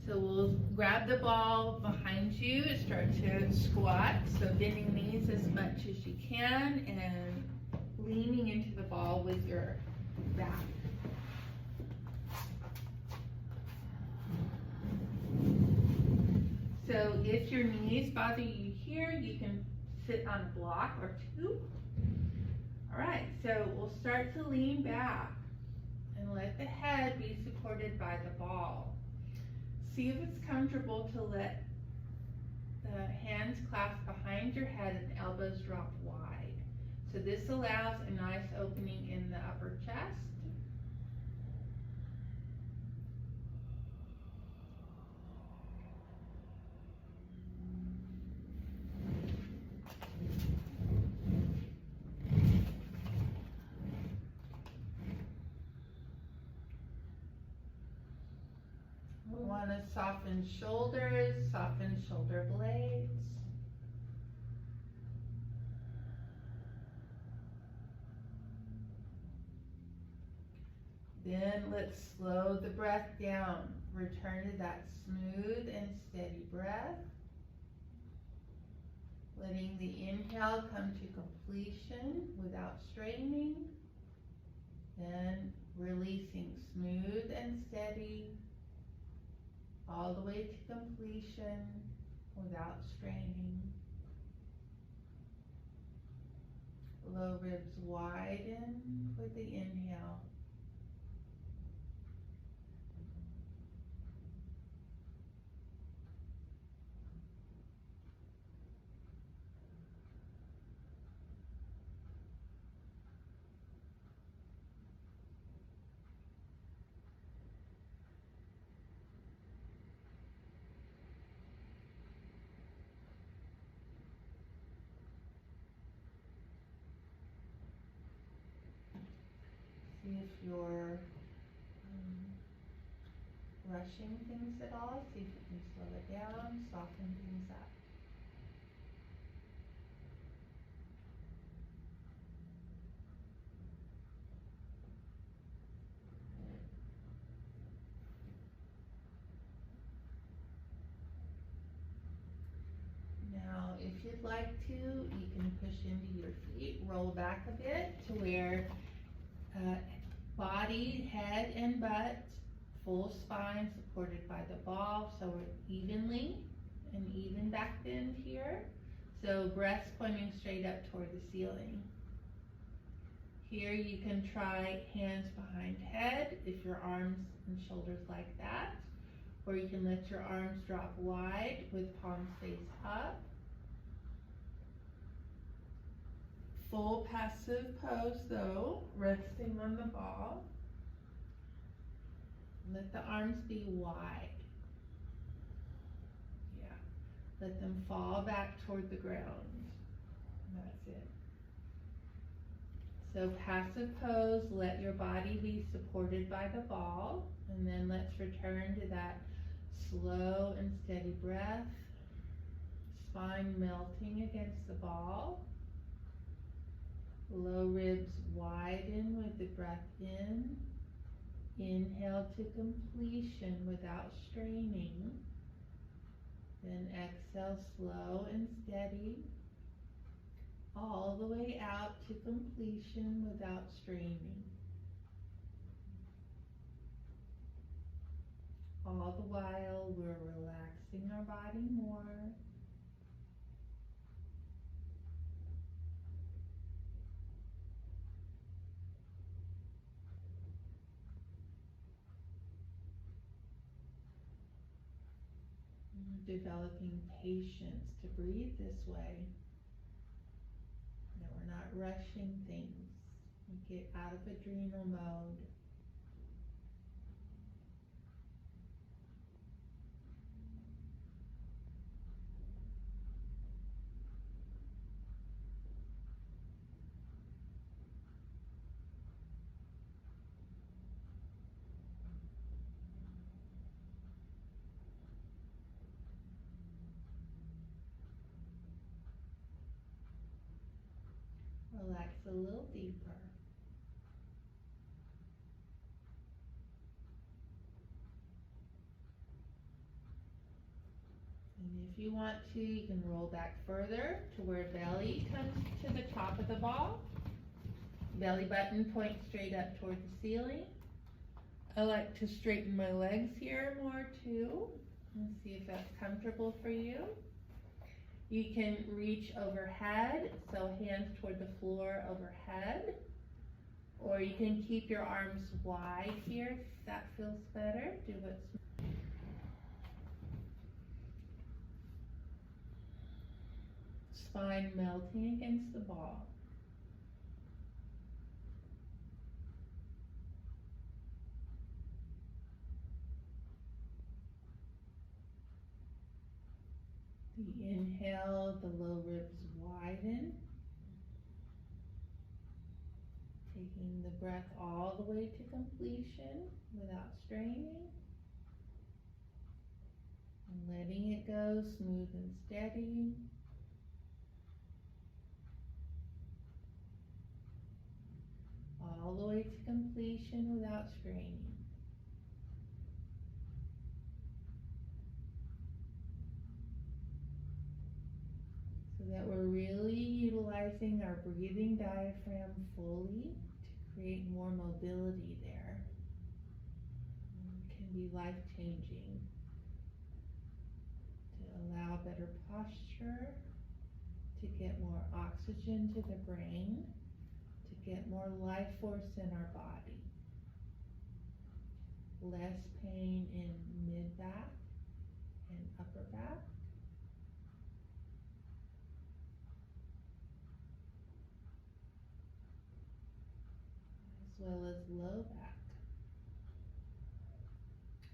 So we'll grab the ball behind you and start to squat. So bending knees as much as you can and leaning into the ball with your back. So if your knees bother you here, you can sit on a block or two. All right, so we'll start to lean back and let the head be supported by the ball. See if it's comfortable to let the hands clasp behind your head and elbows drop wide. So this allows a nice opening in the upper chest. We want to soften shoulders, soften shoulder blades. Then let's slow the breath down. Return to that smooth and steady breath. Letting the inhale come to completion without straining. Then releasing smooth and steady all the way to completion without straining. Low ribs widen with the inhale. See if you're rushing things at all. See if you can slow it down, soften things up. Now, if you'd like to, you can push into your feet, roll back a bit to where body, head, and butt, full spine supported by the ball, so we're evenly, an even back bend here. So breast pointing straight up toward the ceiling. Here you can try hands behind head if your arms and shoulders like that, or you can let your arms drop wide with palms face up. Full passive pose though, resting on the ball. Let the arms be wide. Yeah. Let them fall back toward the ground. That's it. So passive pose, let your body be supported by the ball. And then let's return to that slow and steady breath. Spine melting against the ball. Low ribs widen with the breath in. Inhale to completion without straining. Then exhale slow and steady. All the way out to completion without straining. All the while we're relaxing our body more. Developing patience to breathe this way. That we're not rushing things. We get out of adrenal mode. Relax a little deeper. And if you want to, you can roll back further to where belly comes to the top of the ball. Belly button points straight up toward the ceiling. I like to straighten my legs here more too. Let's see if that's comfortable for you. You can reach overhead, so hands toward the floor overhead. Or you can keep your arms wide here if that feels better. Do what's spine melting against the ball. The inhale, the low ribs widen. Taking the breath all the way to completion without straining. And letting it go smooth and steady. All the way to completion without straining. So that we're really utilizing our breathing diaphragm fully to create more mobility there. It can be life-changing to allow better posture, to get more oxygen to the brain, to get more life force in our body. Less pain in mid-back and upper back. As well as low back.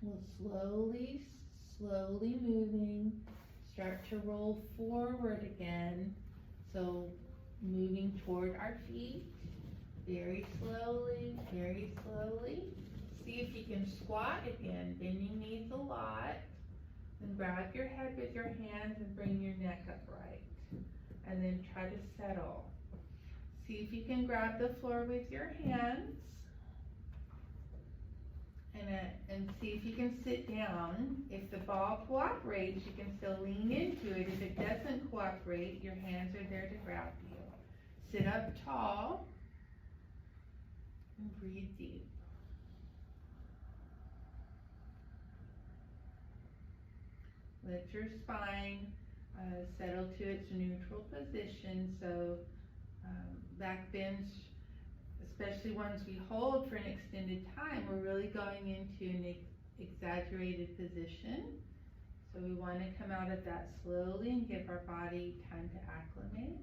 We'll slowly moving, start to roll forward again. So moving toward our feet, very slowly, very slowly. See if you can squat again, bending knees a lot. Then grab your head with your hands and bring your neck upright. And then try to settle. See if you can grab the floor with your hands. And see if you can sit down. If the ball cooperates, you can still lean into it. If it doesn't cooperate, your hands are there to grab you. Sit up tall and breathe deep. Let your spine settle to its neutral position. So back bends, especially ones we hold for an extended time, we're really going into an exaggerated position. So we want to come out of that slowly and give our body time to acclimate.